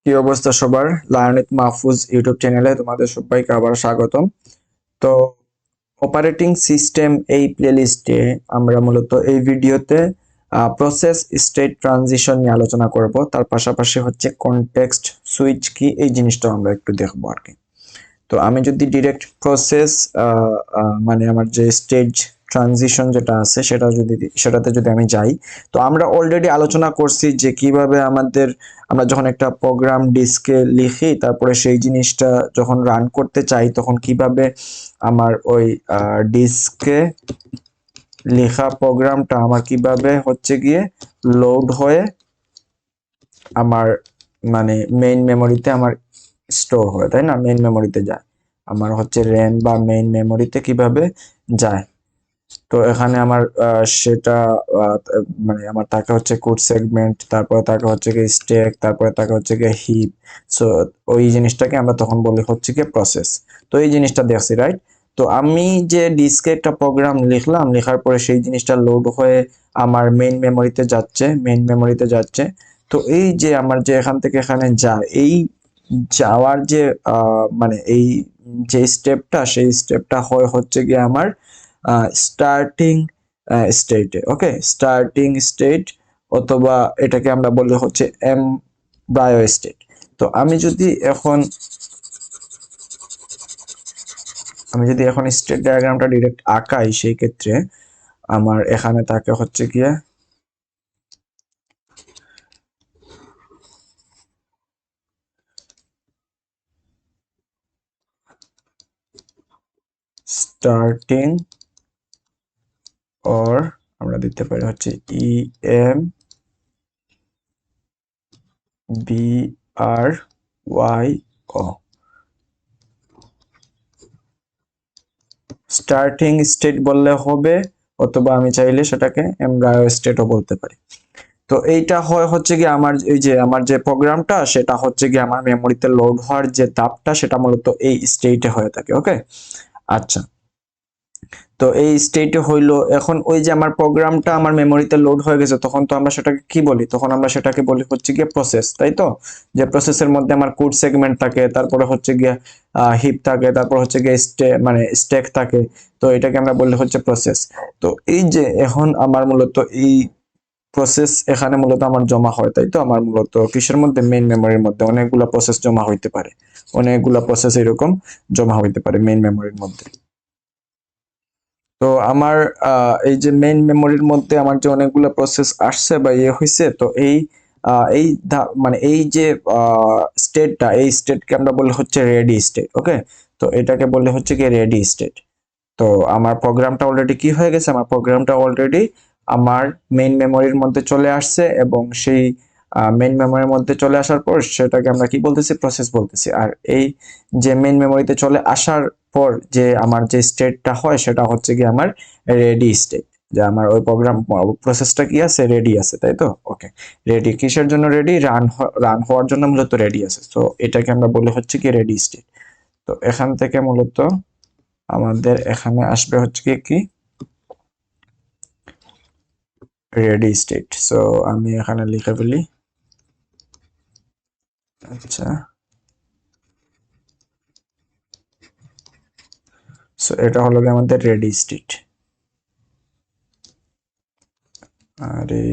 কি অবস্থা সবার? লার্ন উইথ মাহফুজ ইউটিউব চ্যানেলে তোমাদের সবাইকে আবার স্বাগতম। তো অপারেটিং সিস্টেম এই প্লেলিস্টে আমরা মূলত এই ভিডিওতে প্রসেস স্টেট ট্রানজিশন নিয়ে আলোচনা করব। তার পাশাপাশি হচ্ছে কনটেক্সট সুইচ কি, এই জিনিসটা আমরা একটু দেখবো আর কি। তো আমি যদি ডিরেক্ট প্রসেস মানে আমার যে স্টেজ ট্রানজিশন যেটা আছে সেটাতে যদি আমি যাই, তো আমরা অলরেডি আলোচনা করছি যে কিভাবে আমরা যখন একটা প্রোগ্রাম ডিস্কে লিখি, তারপরে সেই জিনিসটা যখন রান করতে চাই তখন কিভাবে আমার ওই ডিস্কে লেখা প্রোগ্রামটা আমার কিভাবে হচ্ছে গিয়ে লোড হয়ে আমার মানে মেইন মেমোরিতে আমার স্টোর হয়, তাই না? মেইন মেমোরিতে যায়, আমার হচ্ছে র্যাম বা মেইন মেমোরিতে কিভাবে যায়। তো এখানে আমার সেটা মানে আমার থাকে হচ্ছে কোড সেগমেন্ট, তারপরে থাকে হচ্ছে গিয়ে স্ট্যাক, তারপরে থাকে হচ্ছে গিয়ে হিপ। সো ওই জিনিসটাকে আমরা তখন বলি হচ্ছে গিয়ে প্রসেস। তো এই জিনিসটা দেখছি, রাইট? তো আমি যে ডিস্কে একটা প্রোগ্রাম লিখলাম, লেখার পরে সেই জিনিসটা লোড হয়ে আমার মেইন মেমোরিতে যাচ্ছে। তো এই যে আমার যে এখান থেকে এখানে যায়, এই যাওয়ার যে মানে এই যে স্টেপটা, সেই স্টেপটা হয় হচ্ছে গিয়ে আমার স্টার্টিং স্টেটে। ওকে, স্টার্টিং স্টেট, অথবা এটাকে আমরা বলি হচ্ছে এমব্রায়ো স্টেট। তো আমি যদি এখন স্টেট ডায়াগ্রামটা ডিরেক্ট আঁকাই, সেই ক্ষেত্রে আমার এখানে থাকে হচ্ছে গিয়ে স্টার্টিং, অর আমরা দিতে পারি হচ্ছে এম বি আর ওয়াই ও, স্টার্টিং স্টেট বললে হবে, অথবা আমি চাইলে সেটাকে এমব্রায়ো স্টেটও বলতে পারি। তো এইটা হয় হচ্ছে কি আমার যে প্রোগ্রামটা, সেটা হচ্ছে কি আমার মেমোরিতে লোড হওয়ার যে ধাপটা, সেটা মূলত এই স্টেটে হয়ে থাকে। ওকে, আচ্ছা। তো এই স্টেটে হইলো, এখন ওই যে আমার প্রোগ্রামটা আমার মেমোরিতে লোড হয়ে গেছে, তখন তো আমরা সেটাকে কি বলি? তখন আমরা সেটাকে বলি হচ্ছে গিয়ে প্রসেস, তাই তো? যে প্রসেসের মধ্যে আমার কোড সেগমেন্ট থাকে, তারপরে হচ্ছে গিয়ে হিপ থাকে, তারপর হচ্ছে গিয়ে মানে স্ট্যাক থাকে। তো এটাকে আমরা বললে হচ্ছে প্রসেস। তো এই যে এখন আমার মূলত এই প্রসেস এখানে মূলত আমার জমা হয়, তাই তো? আমার মূলত কিসের মধ্যে? মেইন মেমোরির মধ্যে অনেকগুলা প্রসেস জমা হইতে পারে, অনেকগুলা প্রসেস এরকম জমা হইতে পারে মেইন মেমোরির মধ্যে। তো আমার এই যে মেইন মেমোরির মধ্যে আমার যে অনেকগুলো প্রসেস আসছে বা ইয়ে হয়েছে, তো মানে এই যে স্টেটটা, এই স্টেটকে আমরা বলি হচ্ছে রেডি স্টেট। ওকে, তো এটাকে বললে হচ্ছে কি রেডি স্টেট। তো আমার প্রোগ্রামটা অলরেডি কি হয়ে গেছে? আমার প্রোগ্রামটা অলরেডি আমার মেইন মেমোরির মধ্যে চলে আসছে, এবং সেই মেইন মেমোরির মধ্যে চলে আসার পর সেটাকে আমরা কি বলতেছি? প্রসেস বলতেছি। আর এই যে মেইন মেমোরিতে চলে আসার পর যে আমার যে স্টেটটা হয়, সেটা হচ্ছে কি আমার রেডি স্টেট। যে আমার ওই প্রোগ্রাম প্রসেসটা কি আছে? রেডি আছে, তাই তো? ওকে, রেডি কিসের জন্য? রেডি রান হওয়ার জন্য মূলত রেডি আছে। তো এটাকে আমরা বলি হচ্ছে কি রেডি স্টেট। তো এখান থেকে মূলত আমাদের এখানে আসবে হচ্ছে কি রেডি স্টেট। সো আমি এখানে লিখে ফেলি। আচ্ছা, সো এটা হলো গিয়ে আমাদের রেডি স্টেট। আরে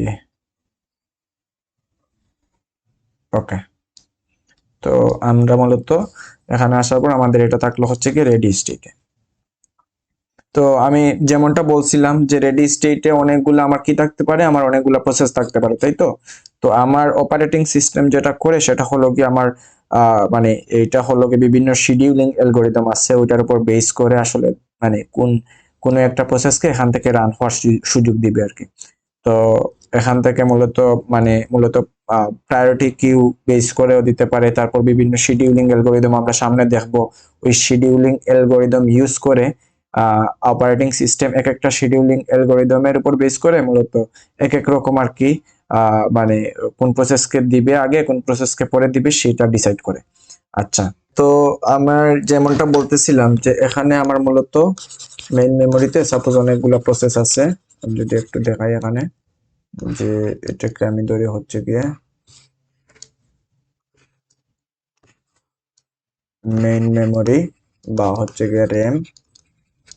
ওকে, তো আমরা মূলত এখানে আসার পর আমাদের এটা থাকলো হচ্ছে কি রেডি স্টেটে। তো আমি যেমনটা বলছিলাম যে রেডি স্টেটে অনেকগুলো আমার কি থাকতে পারে? আমার অনেকগুলো প্রসেস থাকতে পারে, তাই তো? তো আমার অপারেটিং সিস্টেম যেটা করে সেটা হলো কি আমার মানে এইটা হলো কি বিভিন্ন শিডিউলিং অ্যালগোরিদম আছে, ওইটার উপর বেস করে আসলে মানে কোন একটা প্রসেসকে এখান থেকে রান হওয়ার সুযোগ দিবে আর কি। তো এখান থেকে মূলত প্রায়োরিটি কিউ বেস করেও দিতে পারে। তারপর বিভিন্ন শিডিউলিং অ্যালগোরিদম আমরা সামনে দেখবো। ওই শিডিউলিং অ্যালগোরিদম ইউজ করে অপারেটিং সিস্টেম এক একটা শিডিউলিং অ্যালগোরিদমের উপর বেস করে মূলত এক এক রকম আর কি মানে কোন প্রসেসকে দিবে আগে, কোন প্রসেসকে পরে দিবে, সেটা ডিসাইড করে। আচ্ছা, তো আমার যেমনটা বলতেছিলাম যে এখানে আমার মূলত মেইন মেমোরিতে সাপোজ অনেকগুলো প্রসেস আছে। আমি যদি একটু দেখাই এখানে, যে এটাকে আমি ধরে হচ্ছে গিয়ে মেইন মেমোরি বা হচ্ছে গিয়ে র্যাম,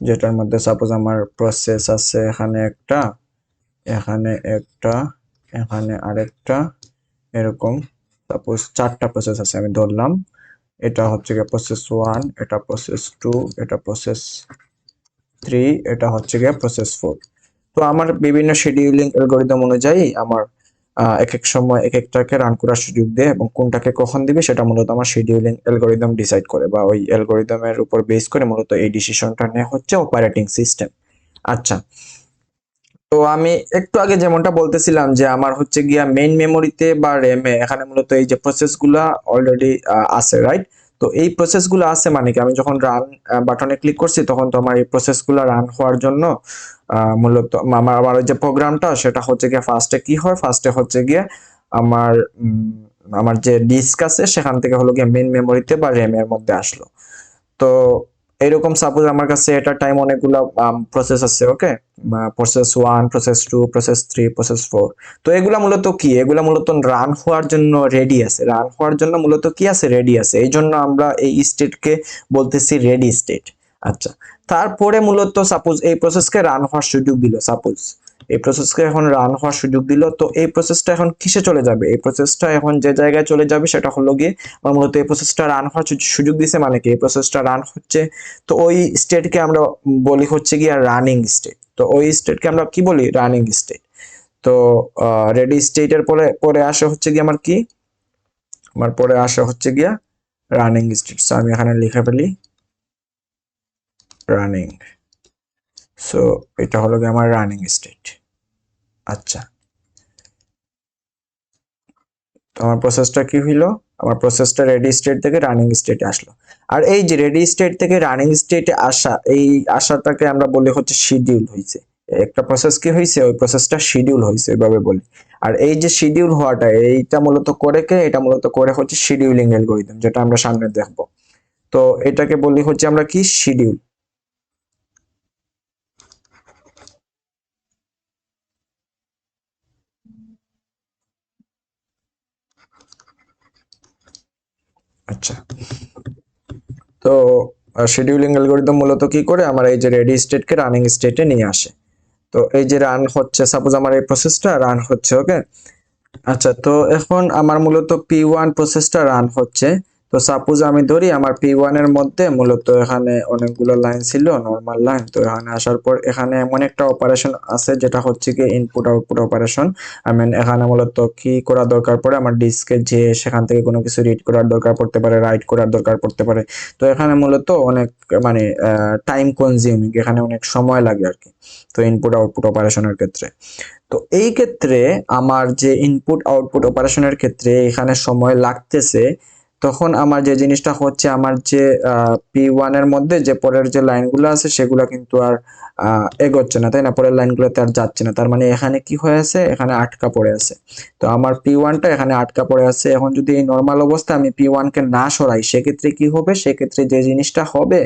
যেটার মধ্যে সাপোজ আমার প্রসেস আছে এখানে একটা, এখানে একটা, এখানে আরেকটা, এরকম সাপোজ 4টা প্রসেস আছে আমি ধরলাম। এটা হচ্ছে গিয়ে প্রসেস 1, এটা প্রসেস 2, এটা প্রসেস 3, এটা হচ্ছে গিয়ে প্রসেস 4। তো আমার বিভিন্ন শিডিউলিং অ্যালগরিদম অনুযায়ী আমার এক এক সময় এক একটাকে রান করার সুযোগ দেয়, এবং কোনটাকে কখন দিবে সেটা মূলত আমার শিডিউলিং অ্যালগরিদম ডিসাইড করে, বা ওই অ্যালগরিদমের উপর বেস করে মূলত এই ডিসিশনটা নেওয়া হচ্ছে অপারেটিং সিস্টেম। আচ্ছা, তো আমি একটু আগে যেমনটা বলতেছিলাম যে আমার হচ্ছে গিয়া মেইন মেমোরিতে বা র্যামে এখানে মূলত এই যে প্রসেসগুলা অলরেডি আছে, রাইট? তো এই প্রসেসগুলো আছে মানে কি, আমি যখন রান বাটনে ক্লিক করছি তখন তো আমার এই প্রসেসগুলো রান হওয়ার জন্য মূলত আমার ওই যে প্রোগ্রামটা সেটা হচ্ছে গিয়ে ফার্স্টে কি হয়, ফার্স্টে হচ্ছে গিয়ে আমার আমার যে ডিস্ক আছে সেখান থেকে হলো গিয়ে মেইন মেমোরিতে বা র্যাম এর মধ্যে আসলো। তো এরকম সাপোজ আমার কাছে এটা টাইম অনেকগুলো প্রসেস আছে, ওকে, প্রসেস 1, প্রসেস 2, প্রসেস 3, প্রসেস 4। তো এগুলা মূলত কি, এগুলা মূলত রান হওয়ার জন্য রেডি আছে, রান হওয়ার জন্য মূলত কি আছে, রেডি আছে, এই জন্য আমরা এই স্টেটকে বলতেছি রেডি স্টেট। আচ্ছা, তারপরে মূলত সাপোজ এই প্রসেসকে রান হওয়ার সুযোগ দিল, সাপোজ এই প্রসেসকে এখন রান হওয়ার সুযোগ দিল, তো এই প্রসেসটা এখন কিসে চলে যাবে, এই প্রসেসটা এখন যে জায়গায় চলে যাবে সেটা হলো গিয়ে আমার মূলত এই প্রসেসটা রান হওয়ার সুযোগ দিছে মানে কি, এই প্রসেসটা রান হচ্ছে। তো ওই স্টেটকে আমরা বলি হচ্ছে গিয়ে রানিং স্টেট। তো ওই স্টেটকে আমরা কি বলি, রানিং স্টেট। তো রেডি স্টেটের পরে পরে আসে হচ্ছে গিয়ে আমার কি, আমার পরে আসে হচ্ছে গিয়া রানিং স্টেট। সো আমি এখানে লিখে ফেলি রানিং। সো এটা হলো গিয়ে আমার রানিং স্টেট। আচ্ছা, তো আমার প্রসেসটা কি হইলো, আমার প্রসেসটা রেডি স্টেট থেকে রানিং স্টেটে আসলো। আর এই যে রেডি স্টেট থেকে রানিং স্টেটে আসা, এই আসাটাকে আমরা বলি হচ্ছে শিডিউল হয়েছে। একটা প্রসেস কি হয়েছে, ওই প্রসেসটা শিডিউল হয়েছে এভাবে বলি। আর এই যে শিডিউল হওয়াটা, এইটা মূলত করে কে, এটা মূলত করে হচ্ছে শিডিউলিং অ্যালগরিদম, যেটা আমরা সামনে দেখবো। তো এটাকে বলি হচ্ছে আমরা কি, শিডিউল। আচ্ছা, তো শিডিউলিং অ্যালগরিদম মূলত কি করে, আমার এই যে রেডি স্টেটকে রানিং স্টেটে নিয়ে আসে। তো এই যে রান হচ্ছে, সাপোজ আমার এই প্রসেসটা রান হচ্ছে, ওকে। আচ্ছা, তো এখন আমার মূলত P1 প্রসেসটা রান হচ্ছে। তো সাপোজ আমি ধরি আমার P1 এর মধ্যে মূলত এখানে অনেকগুলো লাইন ছিল, নরমাল লাইন। তো এখানে আসার পর এখানে এমন একটা অপারেশন আছে যেটা হচ্ছে কি input output operation. I mean এখানে মূলত কি করা দরকার পড়ে, আমার ডিস্কে যে সেখান থেকে কোনো কিছু রিড করার দরকার পড়তে পারে, রাইট করার দরকার পড়তে পারে। তো এখানে মূলত অনেক মানে টাইম কনজিউমিং, এখানে অনেক সময় লাগে আর কি। তো ইনপুট আউটপুট অপারেশনের ক্ষেত্রে, তো এই ক্ষেত্রে আমার যে ইনপুট আউটপুট অপারেশনের ক্ষেত্রে এখানে সময় লাগতেছে, তখন আমার যে জিনিসটা হচ্ছে, আমার যে P1 এর মধ্যে যে পরের যে লাইনগুলো আছে সেগুলো কিন্তু আর এগোচ্ছে না, তাই না, পরের লাইনগুলোতে আর যাচ্ছে না। তার মানে এখানে কি হয়ে আছে, এখানে আটকা পড়ে আছে। তো আমার P1টা এখানে আটকা পড়ে আছে। এখন যদি এই নর্মাল অবস্থায় আমি P1 কে না সরাই, সেক্ষেত্রে কি হবে, সেক্ষেত্রে যে জিনিসটা হবে,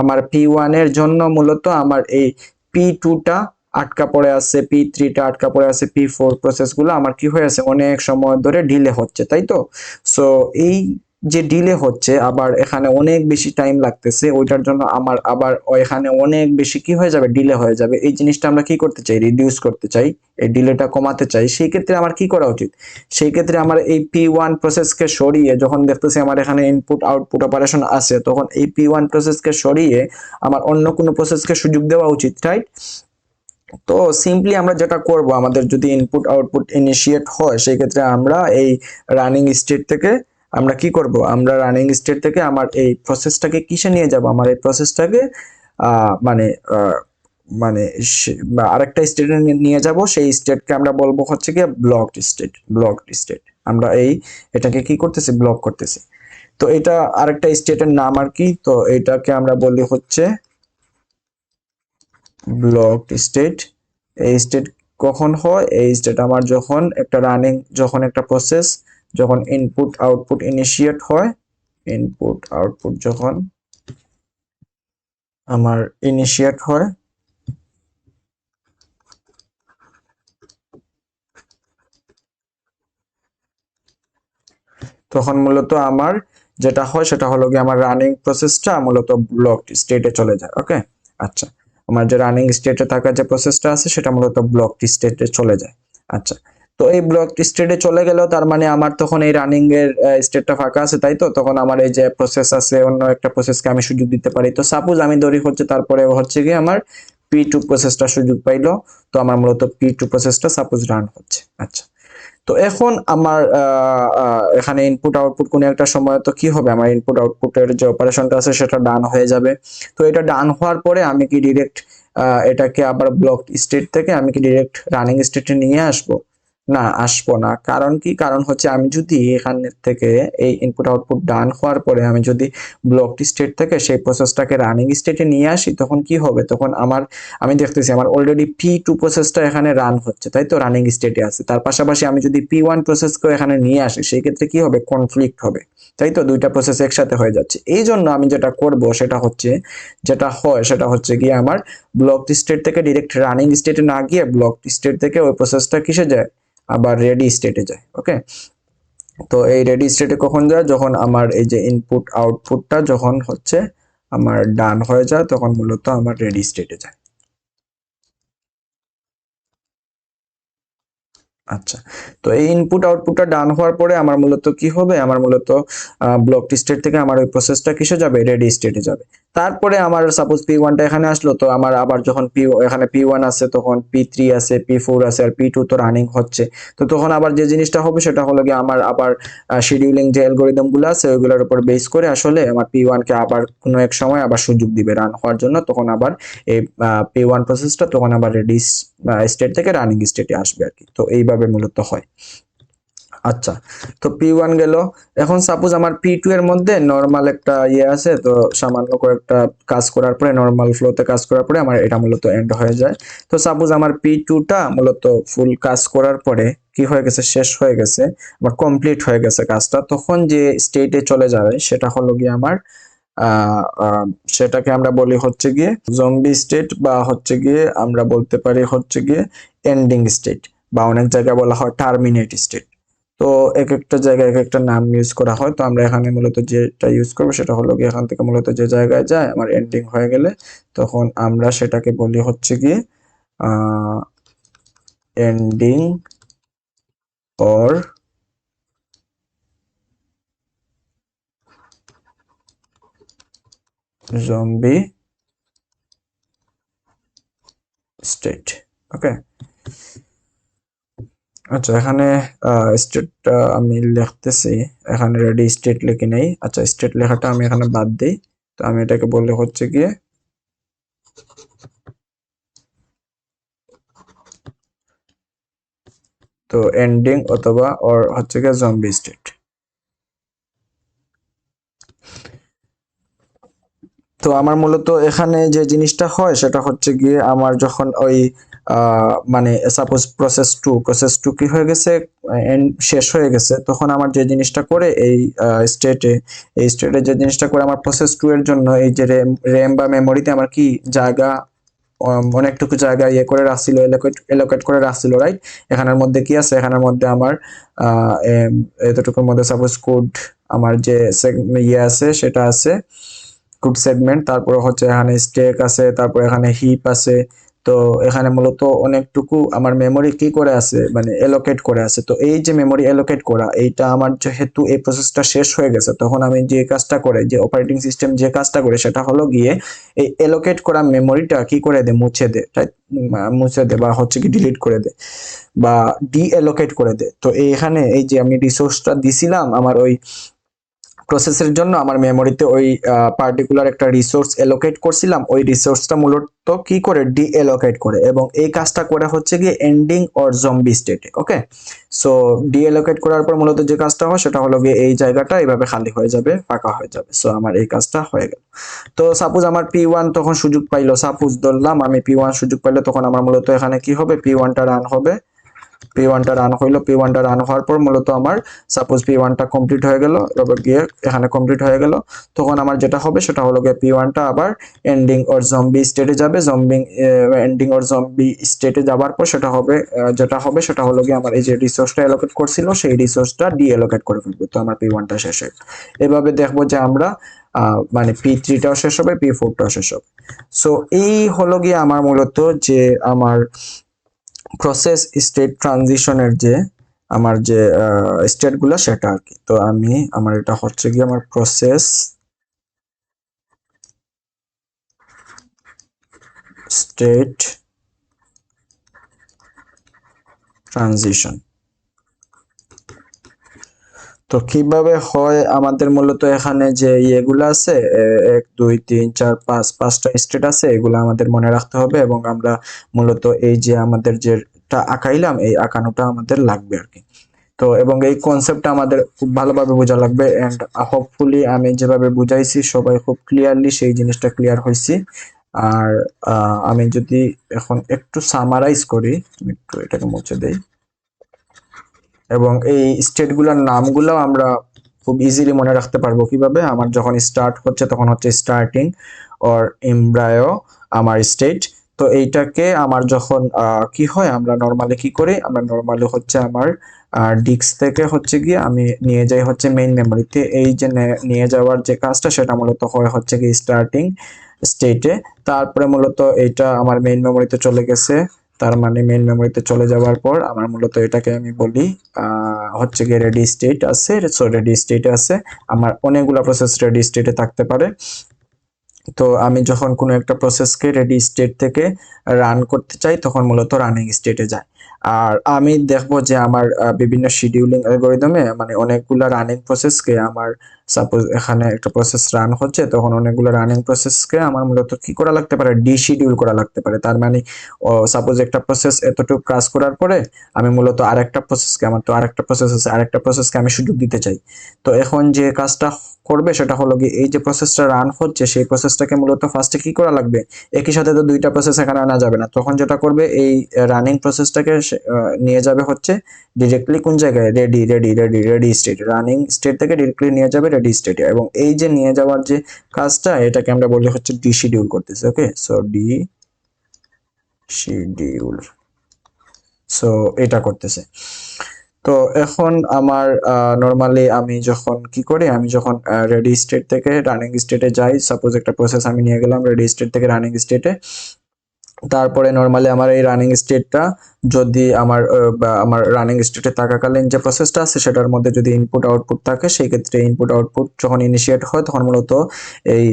আমার P1 এর জন্য মূলত আমার এই P2টা আটকা পড়ে আছে, P3টা আটকা পড়ে আছে, P4 প্রসেসগুলো আমার কি হয়ে আছে, অনেক সময় ধরে ডিলে হচ্ছে, তাই তো। সো এই যে ডিলে হচ্ছে, আবার এখানে অনেক বেশি টাইম লাগতেছে, ওইটার জন্য আমার আবার এখানে অনেক বেশি কি হয়ে যাবে, ডিলে হয়ে যাবে। এই জিনিসটা আমরা কি করতে চাই, রিডিউস করতে চাই, এই ডিলেটা কমাতে চাই। সেই ক্ষেত্রে আমার কি করা উচিত, সেই ক্ষেত্রে আমার এই P1 প্রসেসকে সরিয়ে, যখন দেখতেছি আমার এখানে ইনপুট আউটপুট অপারেশন আছে, তখন এই P1 প্রসেসকে সরিয়ে আমার অন্য কোনো প্রসেসকে সুযোগ দেওয়া উচিত, রাইট? তো সিম্পলি আমরা যেটা করব, আমাদের যদি ইনপুট আউটপুট ইনিশিয়েট হয়, সেই ক্ষেত্রে আমরা এই রানিং স্টেট থেকে আমরা কি করব, আমরা রানিং স্টেট থেকে আমার এই প্রসেসটাকে কিসে নিয়ে যাব, আমার এই প্রসেসটাকে মানে মানে বা আরেকটা স্টেটে নিয়ে যাব। সেই স্টেটকে আমরা বলবো হচ্ছে কি ব্লকড স্টেট, ব্লকড স্টেট। আমরা এটাকে কি করতেছি, ব্লক করতেছি। তো এটা আরেকটা স্টেটের নাম আর কি, তো এটাকে আমরা বলি হচ্ছে ব্লকড স্টেট। এই স্টেট কখন হয়, এই স্টেট আমার যখন একটা রানিং, যখন একটা প্রসেস, যখন ইনপুট আউটপুট ইনিশিয়েট হয়, ইনপুট আউটপুট যখন আমার ইনিশিয়েট হয়, তখন মূলত আমার যেটা হয় সেটা হলো গিয়ে আমার রানিং প্রসেসটা মূলত ব্লক স্টেটে চলে যায়। ওকে, আচ্ছা, আমার যে রানিং স্টেটে থাকা যে প্রসেসটা আছে সেটা মূলত ব্লক স্টেটে চলে যায়। আচ্ছা, তো এই ব্লক স্টেটে চলে গেল, তার মানে আমার তখন এই রানিং এর স্টেটটা ফাঁকা আছে, তাই তো? তখন আমার এই যে প্রসেস আছে অন্য একটা প্রসেসকে আমি সুযোগ দিতে পারি। তো সাপোজ আমি ধরি হচ্ছে তারপরে হচ্ছে গিয়ে আমার P2 প্রসেসটা সুযোগ পাইলো, তো আমার মূলত P2 প্রসেসটা সাপোজ রান হচ্ছে। আচ্ছা, তো এখন আমার এখানে ইনপুট আউটপুট কোনো একটা সময় তো কি হবে, আমার ইনপুট আউটপুটের যে অপারেশনটা আছে সেটা ডান হয়ে যাবে। তো এটা ডান হওয়ার পরে আমি কি ডিরেক্ট এটাকে আবার ব্লক স্টেট থেকে আমি কি ডিরেক্ট রানিং স্টেটে নিয়ে আসবো? না, আসবো না। কারণ কি? কারণ হচ্ছে আমি যদি এখান থেকে এই ইনপুট আউটপুট ডান হওয়ার পরে আমি যদি ব্লক স্টেট থেকে সেই প্রসেসটাকে রানিং স্টেটে নিয়ে আসি, তখন কি হবে? তখন আমি দেখতেছি আমার অলরেডি P2 প্রসেসটা এখানে রান হচ্ছে, তাই তো? রানিং স্টেটে আছে। তার পাশাপাশি আমি যদি P1 প্রসেসকেও এখানে নিয়ে আসি, সেই ক্ষেত্রে কি হবে? কনফ্লিক্ট হবে, তাই তো? দুইটা প্রসেস একসাথে হয়ে যাচ্ছে। এই জন্য আমি যেটা করব সেটা হচ্ছে গিয়ে আমার ব্লক স্টেট থেকে ডিরেক্ট রানিং স্টেটে না গিয়ে ব্লক স্টেট থেকে ওই প্রসেসটা কিসে যায়? আবার রেডি স্টেটে যায়। ওকে, তো এই রেডি স্টেটে কখন যায়? যখন আমার এই যে ইনপুট আউটপুটটা যখন হচ্ছে আমার ডান হয়ে যায়, তখন মূলত আমার রেডি স্টেটে যায়। আচ্ছা, তো এই ইনপুট আউটপুটটা ডান হওয়ার পরে আমার মূলত কি হবে? আমার মূলত ব্লক স্টেট থেকে আমার ওই প্রসেসটা কিসে যাবে? রেডি স্টেটে যাবে। তারপরে আমার সাপোজ P1টা এখানে আসলো, তো আমার আবার যখন এখানে P1 আছে, তখন P3 আছে, P4 আছে, আর P2 তো রানিং হচ্ছে। তো তখন আবার যে জিনিসটা হবে সেটা হলো গিয়ে আমার আবার শিডিউলিং যে অ্যালগরিদম গুলো আছে ওইগুলোর উপর বেস করে আসলে আমার P1 কে আবার কোনো এক সময় আবার সুযোগ দিবে রান হওয়ার জন্য। তখন আবার এই P1 প্রসেসটা তখন আবার রেডি স্টেট থেকে রানিং স্টেটে আসবে আর কি। তো এইভাবে মূলত হয়। আচ্ছা, তো P1 গেল। এখন সাপোজ আমার P2 এর মধ্যে নরমাল একটা ইয়ে আছে, তো সামান্য কয়েকটা কাজ করার পরে, নরমাল ফ্লোতে কাজ করার পরে আমার এটা মূলত এন্ড হয়ে যায়। তো সাপোজ আমার P2টা মূলত ফুল কাজ করার পরে কি হয়ে গেছে? শেষ হয়ে গেছে, আমার কমপ্লিট হয়ে গেছে কাজটা। তখন যে স্টেটে চলে যাবে সেটা হলো গিয়ে আমার আহ আহ, সেটাকে আমরা বলি হচ্ছে গিয়ে জম্বি স্টেট, বা হচ্ছে গিয়ে আমরা বলতে পারি হচ্ছে গিয়ে এন্ডিং স্টেট, বা অনেক জায়গায় বলা হয় টার্মিনেট স্টেট। তো এক একটা জায়গায় এক একটা নাম ইউজ করা হয়। তো আমরা এখানে মূলত যেটা ইউজ করবো সেটা হলো গিয়ে এখান থেকে মূলত যে জায়গায় যায় আমার এন্ডিং হয়ে গেলে, তখন আমরা সেটাকে বলি হচ্ছে গিয়ে এন্ডিং অর জম্বি স্টেট। ওকে, আচ্ছা, এখানে স্টেটটা আমি লিখতেছি, এখানে রেডি স্টেট লিখি নেই। আচ্ছা, স্টেট লেখাটা আমি এখানে বাদ দিই। তো আমি এটাকে বললে হচ্ছে গিয়ে তো এন্ডিং অথবা ওর হচ্ছে গিয়ে জম্বি স্টেট। তো আমার মূলত এখানে যে জিনিসটা হয় সেটা হচ্ছে গিয়ে আমার যখন ওই মানে সাপোজ প্রসেস টু কি হয়ে গেছে? শেষ হয়ে গেছে, তখন আমার যে জিনিসটা করে স্টেটে এই স্টেটে যে জিনিসটা করে আমার প্রসেস টু এর জন্য এই যে র্যাম বা মেমোরিতে আমার কি জায়গা, অনেকটুকু জায়গা ইয়ে করে রাখছিল, এলোকেট করে রাখছিল, রাইট? এখানের মধ্যে কি আছে? এখানের মধ্যে আমার এতটুকুর মধ্যে সাপোজ কোড, আমার যে ইয়ে আছে সেটা আছে কোড সেগমেন্ট, তারপরে হচ্ছে এখানে স্টেক আছে, তারপর এখানে হিপ আছে। তো এখানে মূলত অনেকটুকু আমার মেমোরি কি করে আছে, মানে এলোকেট করে আছে। তো এই যে মেমোরি এলোকেট করা, এইটা আমার যেহেতু এই প্রসেসটা শেষ হয়ে গেছে, তখন আমি যে কাজটা করে, যে অপারেটিং সিস্টেম যে কাজটা করে সেটা হলো গিয়ে এই এলোকেট করা মেমোরিটা কি করে দে? মুছে দে, রাইট? মুছে দে বা হচ্ছে কি ডিলিট করে দে বা ডি এলোকেট করে দে। তো এইখানে এই যে আমি রিসোর্সটা দিছিলাম আমার ওই প্রসেসের জন্য, আমার মেমোরিতে ওই পার্টিকুলার একটা রিসোর্স এলোকেট করছিলাম, ওই রিসোর্সটা মূলত কি করে? ডি এলোকেট করে, এবং এই কাজটা করে হচ্ছে গিয়ে এন্ডিং অর জম্বি স্টেটে। ওকে, সো ডি এলোকেট করার পর মূলত যে কাজটা হয় সেটা হলো গিয়ে এই জায়গাটা এইভাবে খালি হয়ে যাবে, ফাঁকা হয়ে যাবে। সো আমার এই কাজটা হয়ে গেল। তো সাপোজ আমার P1 তখন সুযোগ পাইলো, সাপোজ ধরলাম আমি P1 সুযোগ পাইলো, তখন আমার মূলত এখানে কি হবে? P1টা রান হবে, P1টা রান হইলো, P1টা রান হওয়ার পর মূলত আমার সাপোজ P1টা কমপ্লিট হয়ে গেল, এবার গিয়ে এখানে কমপ্লিট হয়ে গেল, তখন আমার যেটা হবে সেটা হলো গিয়ে P1টা আবার এন্ডিং অর জম্বি স্টেটে যাবে, এন্ডিং অর জম্বি স্টেটে যাবার পর সেটা হবে যেটা হবে সেটা হলো গিয়ে আমার এই যে রিসোর্সটা অ্যালোকেট করছিল সেই রিসোর্সটা ডিঅ্যালোকেট করে ফেলবে, তো আমার P1টা শেষ হয়ে গেল। এভাবে দেখবো যে আমরা মানে P3টাও শেষ হবে, P4টাও শেষ হবে। সো এই হলো গিয়ে আমার মূলত যে আমার প্রসেস স্টেট ট্রানজিশনের যে আমার যে স্টেটগুলো সেটা আর কি। তো আমি আমার এটা হচ্ছে গিয়ে আমার প্রসেস স্টেট ট্রানজিশন। তো কিভাবে হয় আমাদের মূলত এখানে যে ইয়েগুলো আছে 1 2 3 4 5 5টা স্টেট আছে, এগুলো আমাদের মনে রাখতে হবে এবং আমরা মূলত এই যে আমাদের যেটা আঁকাইলাম এই আঁকানোটা আমাদের লাগবে আর কি। তো এবং এই কনসেপ্টটা আমাদের খুব ভালোভাবে বোঝা লাগবে এন্ড হোপফুলি আমি যেভাবে বুঝাইছি সবাই খুব ক্লিয়ারলি সেই জিনিসটা ক্লিয়ার হয়েছি। আর আমি যদি এখন একটু সামারাইজ করি, একটু এটাকে মুছে দেই, এবং এই স্টেটগুলোর নামগুলো আমরা খুব ইজিলি মনে রাখতে পারবো কিভাবে। আমার যখন স্টার্ট হচ্ছে তখন হচ্ছে স্টার্টিং অর এমব্রায়ো আমার স্টেট। তো এইটাকে আমার যখন কি হয় আমরা নর্মালি কি করি, আমরা নর্মালি হচ্ছে আমার ডিস্ক থেকে হচ্ছে গিয়ে আমি নিয়ে যাই হচ্ছে মেইন মেমোরিতে। এই যে নিয়ে যাওয়ার যে কাজটা সেটা মূলত হয় হচ্ছে কি স্টার্টিং স্টেটে, তারপরে মূলত এটা আমার মেইন মেমোরিতে চলে গেছে। তার মানে মেইন মেমোরিতে চলে যাওয়ার পর আমার মূলত এটাকে আমি বলি হচ্ছে গিয়ে রেডি স্টেট আছে। সো রেডি স্টেটে আছে, আমার অনেকগুলো প্রসেস রেডি স্টেটে থাকতে পারে। তো আমি যখন কোনো একটা প্রসেসকে রেডি স্টেট থেকে রান করতে চাই তখন মূলত রানিং স্টেটে যায়। আর আমি দেখবো যে আমার বিভিন্ন শিডিউলিং অ্যালগরিদমে মানে অনেকগুলো রানিং প্রসেসকে আমার সাপোজ এখানে একটা প্রসেস রান হচ্ছে তখন অনেকগুলো রানিং প্রসেসকে আমার মূলত কি করা লাগতে পারে, ডিশিডিউল করা লাগতে পারে। তার মানে সাপোজ একটা প্রসেস এতটুকু কাজ করার পরে আমি মূলত আরেকটা প্রসেসকে, আমার তো আরেকটা প্রসেস আছে, আরেকটা প্রসেসকে আমি সুযোগ দিতে চাই। তো এখন যে কাজটা করবে সেটা হলো কি এই যে প্রসেসটা রান হচ্ছে সেই প্রসেসটাকে মূলত ফার্স্টে কি করা লাগবে, একই সাথে তো দুইটা প্রসেস এখানে আনা যাবে না। তখন যেটা করবে এই রানিং প্রসেসটাকে নিয়ে যাবে হচ্ছে ডিরেক্টলি কোন জায়গায়, রেডি স্টেট, রানিং স্টেট থেকে ডিরেক্টলি নিয়ে যাবে রেডি স্টেটে। এবং এই যে নিয়ে যাওয়ার যে কাজটা এটাকে আমরা বলি হচ্ছে ডিশিডিউল করতেছি। ওকে, সো ডিশিডিউল, সো এটা করতেছে। তো এখন আমার নর্মালি আমি যখন কি করি, আমি যখন রেডি স্টেট থেকে রানিং স্টেটে যাই, সাপোজ একটা প্রসেস আমি নিয়ে গেলাম রেডি স্টেট থেকে রানিং স্টেটে, তারপরে নর্মালি আমার এই রানিং স্টেটটা যদি আমার রানিং স্টেটে থাকাকালীন যে প্রসেসটা আছে সেটার মধ্যে যদি ইনপুট আউটপুট থাকে সেই ক্ষেত্রে ইনপুট আউটপুট যখন ইনিশিয়েট হয় তখন মূলত এই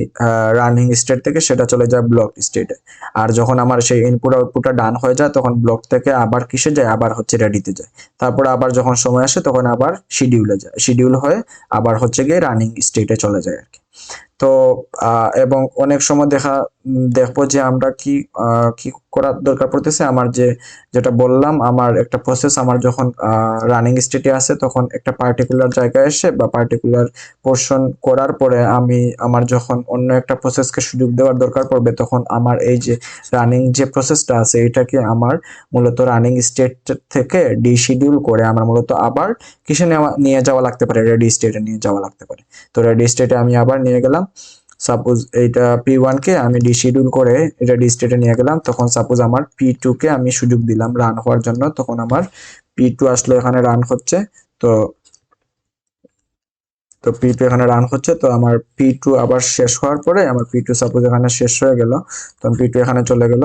রানিং স্টেট থেকে সেটা চলে যায় ব্লক স্টেটে। আর যখন আমার সেই ইনপুট আউটপুটটা ডান হয়ে যায় তখন ব্লক থেকে আবার কিসে যায়, আবার হচ্ছে রেডিতে যায়। তারপরে আবার যখন সময় আসে তখন আবার শিডিউলে যায়, শিডিউল হয়ে আবার হচ্ছে গিয়ে রানিং স্টেটে চলে যায় আর কি। তো এবং অনেক সময় দেখবো যে আমরা কি করার দরকার পড়তেছে, আমার যেটা বললাম আমার একটা প্রসেস আমার যখন রানিং স্টেটে আছে তখন একটা পার্টিকুলার জায়গায় এসে বা পার্টিকুলার পোর্শন করার পরে আমার যখন অন্য একটা প্রসেসকে সুযোগ দেওয়ার দরকার পড়বে তখন আমার এই যে রানিং যে প্রসেসটা আছে এটাকে আমার মূলত রানিং স্টেট থেকে ডিশিডিউল করে আমার মূলত আবার কিসে নিয়ে যাওয়া লাগতে পারে, রেডি স্টেটে নিয়ে যাওয়া লাগতে পারে। তো রেডি স্টেটে আমি আবার নিয়ে গেলাম, সাপোজ এইটা P1 কে আমি ডিশিডিউল করে রেডি স্টেটে নিয়ে গেলাম, তখন সাপোজ আমার P2 কে আমি সুযোগ দিলাম রান হওয়ার জন্য, তখন আমার P2 আসলে এখানে রান হচ্ছে। তো তো P2 এখানে রান হচ্ছে, তো আমার P2 আবার শেষ হওয়ার পরে আমার P2 সাপোজ এখানে শেষ হয়ে গেল, তখন P2 এখানে চলে গেল।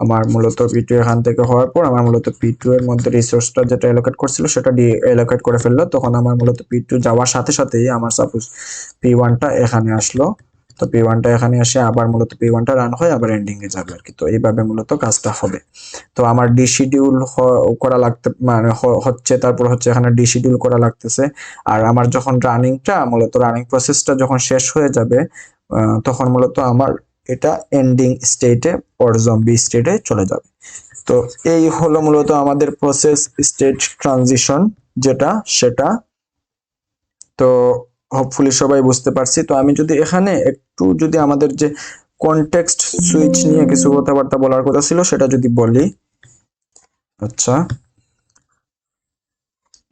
আমার মূলত P2 এখান থেকে হওয়ার পর আমার মূলত P2 এর মধ্যে রিসোর্সটা যেটা এলোকেট করছিল সেটা এলোকেট করে ফেললো, তখন আমার মূলত P2 যাওয়ার সাথে সাথেই আমার সাপোজ P1টা এখানে আসলো। তো P1টা এখানে এসে আবার মূলত P1টা রান হয় আবার এন্ডিং এ যাবে আর কি। তো এইভাবে মূলত কাজটা হবে। তো আমার ডিশিডিউল করা লাগতে মানে হচ্ছে, তারপর হচ্ছে এখানে ডিশিডিউল করা লাগতেছে। আর আমার যখন মূলত রানিং প্রসেসটা যখন শেষ হয়ে যাবে তখন মূলত আমার এটা এন্ডিং স্টেটে অর জম্বি স্টেটে চলে যাবে। তো এই হলো মূলত আমাদের প্রসেস স্টেট ট্রানজিশন যেটা সেটা। তো হোপফুলি সবাই বুঝতে পারছি। তো আমি যদি এখানে একটু যদি আমাদের যে কনটেক্সট সুইচ নিয়ে কিছু কথাবার্তা বলার কথা ছিল সেটা যদি বলি, আচ্ছা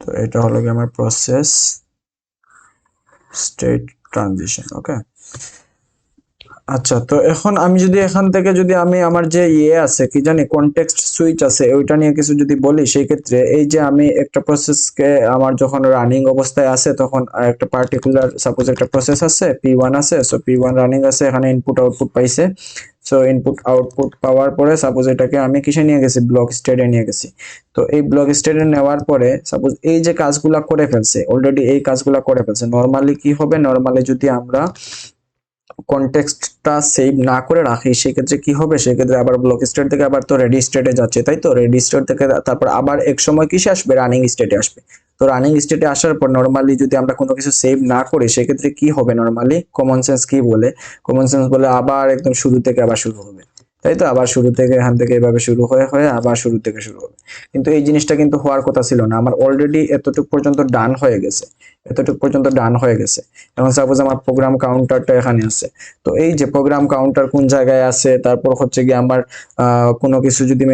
তো এটা হলো গিয়ে আমার প্রসেস স্টেট ট্রানজিশন। ওকে, আচ্ছা, তো এখন আমি যদি এখান থেকে যদি আমি আমার যে আছে কি জানি কনটেক্সট সুইচ আছে ওইটা নিয়ে কিছু যদি বলি, সেই ক্ষেত্রে এই যে আমি একটা প্রসেসকে আমার যখন রানিং অবস্থায় আছে তখন একটা পার্টিকুলার সাপোজ একটা প্রসেস আছে P1 আছে, সো P1 রানিং আছে, এখানে ইনপুট আউটপুট পাইছে। সো ইনপুট আউটপুট পাওয়ার পরে সাপোজ এটাকে আমি কিসে নিয়ে গেছি, ব্লক স্টেটে নিয়ে গেছি। তো এই ব্লক স্টেটে নেওয়ার পরে সাপোজ এই যে কাজগুলা করে ফেলছে, অলরেডি এই কাজগুলা করে ফেলছে। নরমালি কি হবে, নরমালি যদি আমরা কনটেক্সটটা সেভ না করে রাখি সেক্ষেত্রে কি হবে, সেক্ষেত্রে আবার ব্লক স্টেট থেকে আবার তো রেডি স্টেটে যাচ্ছে, তাই তো রেডি স্টেট থেকে তারপর আবার এক সময় কিসে আসবে, রানিং স্টেটে আসবে। তো রানিং স্টেটে আসার পর নরমালি যদি আমরা কোনো কিছু সেভ না করি সেক্ষেত্রে কি হবে, নরমালি কমন সেন্স কি বলে, কমন সেন্স বলে আবার একদম শুরু থেকে আবার শুরু হবে, তাই তো আবার শুরু থেকে এখান থেকে এভাবে শুরু হয়ে হয়ে আবার শুরু থেকে শুরু হবে। কিন্তু এই জিনিসটা কিন্তু হওয়ার কথা ছিল না, আমার অলরেডি এতটুকু পর্যন্ত ডান হয়ে গেছে, এতটুকু পর্যন্ত ডান হয়ে গেছে। এখন সাপোজ আমার প্রোগ্রাম কাউন্টারটা এখানে আছে, তো এই যে প্রোগ্রাম কাউন্টার কোন জায়গায় আছে, তারপর হচ্ছে কি আমার কোনো কিছু যদি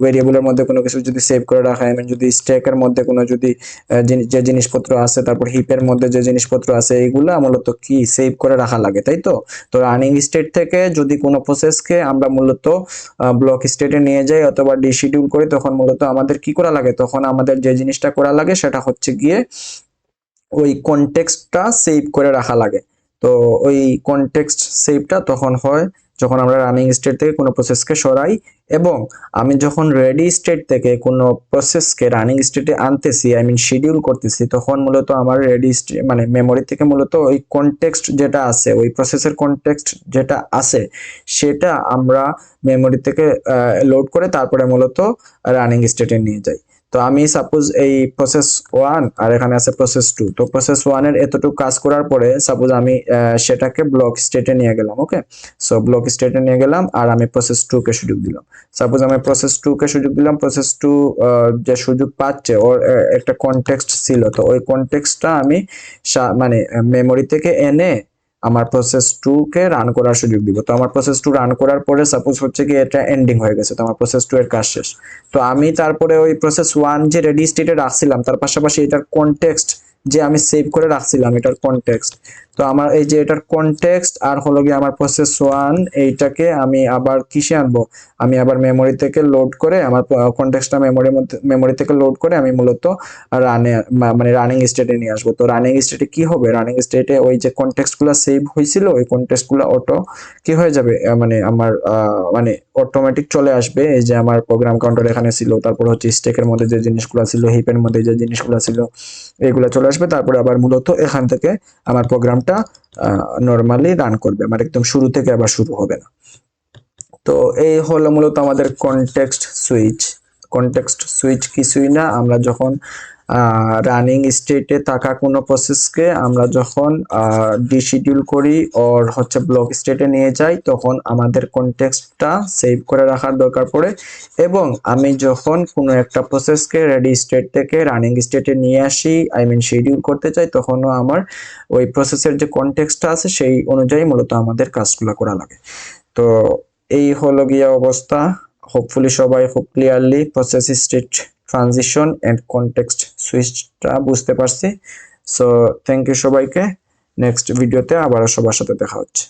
ভেরিয়েবলের মধ্যে কোনো কিছু যদি সেভ করে রাখা, আমি যদি স্ট্যাকের মধ্যে কোনো যদি যে জিনিসপত্র আছে, তারপর হিপের মধ্যে যে জিনিসপত্র আছে, এইগুলা মূলত কি সেভ করে রাখা লাগে, তাই তো। তো রানিং স্টেট থেকে যদি কোনো প্রসেসকে আমরা মূলত ব্লক স্টেটে নিয়ে যাই অথবা ডিশিডিউল করি, তখন মূলত আমাদের কি করা লাগে, তখন আমাদের যে জিনিসটা করা লাগে সেটা হচ্ছে গিয়ে ওই কনটেক্সটটা সেভ করে রাখা লাগে। তো ওই কনটেক্সট সেভটা তখন হয় যখন আমরা রানিং স্টেট থেকে কোনো প্রসেসকে সরাই, এবং আমি যখন রেডি স্টেট থেকে কোনো প্রসেসকে রানিং স্টেটে আনতেছি, আই মিন শিডিউল করতেছি, তখন মূলত আমার রেডি মানে মেমোরি থেকে মূলত ওই কনটেক্সট যেটা আছে, ওই প্রসেসের কনটেক্সট যেটা আছে সেটা আমরা মেমোরি থেকে লোড করে তারপরে মূলত রানিং স্টেটে নিয়ে যাই। তো আমি সাপোজ এই প্রসেস 1 আর এখানে আছে প্রসেস 2, তো প্রসেস 1 এর এতটুকু কাজ করার পরে সাপোজ আমি সেটাকে ব্লক স্টেটে নিয়ে গেলাম। ওকে, সো ব্লক স্টেটে নিয়ে গেলাম আর আমি প্রসেস 2 কে সুযোগ দিলাম। সাপোজ আমি প্রসেস 2 কে সুযোগ দিলাম, প্রসেস 2 যে সুযোগ পাচ্ছে ওর একটা কনটেক্সট ছিল, তো ওই কনটেক্সটটা আমি মানে মেমোরি থেকে এনে আমার প্রসেস 2 কে রান করার সুযোগ দিব। তো আমার প্রসেস 2 রান করার পরে সাপোজ হচ্ছে কি এটা এন্ডিং হয়ে গেছে, তো আমার প্রসেস 2 এর কাজ শেষ। তো আমি তারপরে ওই প্রসেস 1 যে রেডি স্টেটে রাখছিলাম তার পাশাপাশি এটার কনটেক্সট যে আমি সেভ করে রাখছিলাম এটার কনটেক্সট, তো আমার এই যে এটার কনটেক্সট আর হলো গিয়ে আমার প্রসেস 1 এইটাকে আমি আবার কিসে আনবো, আমি আবার মেমোরি থেকে লোড করে আমার কনটেক্সটটা মেমোরি থেকে লোড করে আমি মূলত রানে মানে রানিং স্টেটে নিয়ে আসবো। তো রানিং স্টেটে কি হবে, রানিং স্টেটে ওই যে কনটেক্সটগুলো সেভ হয়েছিল ওই কনটেক্সটগুলো অটো কি হয়ে যাবে, মানে আমার মানে অটোমেটিক চলে আসবে। এই যে আমার প্রোগ্রাম কাউন্টার এখানে ছিল, তারপর হচ্ছে স্ট্যাকের মধ্যে যে জিনিসগুলো ছিল, হিপের মধ্যে যে জিনিসগুলো ছিল, এগুলো চলে আসবে। তারপরে আবার মূলত এখান থেকে আমার প্রোগ্রামটা নরমালি রান করবে, আমার একদম শুরু থেকে আবার শুরু হবে না। তো এই হলো মূলত আমাদের কনটেক্সট সুইচ। কনটেক্সট সুইচ কিছুই না, আমরা যখন রানিং স্টেটে থাকা কোনো প্রসেসকে আমরা যখন ডিশিডিউল করি ওর হচ্ছে ব্লক স্টেটে নিয়ে যাই, তখন আমাদের কনটেক্সটটা সেভ করে রাখার দরকার পড়ে। এবং আমি যখন কোনো একটা প্রসেসকে রেডি স্টেট থেকে রানিং স্টেটে নিয়ে আসি, আই মিন শিডিউল করতে চাই, তখনও আমার ওই প্রসেসের যে কনটেক্সটটা আছে সেই অনুযায়ী মূলত আমাদের কাজগুলো করা লাগে। তো এই হলো গিয়া অবস্থা। হোপফুলি সবাই খুব clearly process state transition and context সুইচটা বুঝতে পারছি। সো থ্যাংক ইউ সবাইকে। নেক্সট ভিডিওতে আবারও সবার সাথে দেখা হচ্ছে।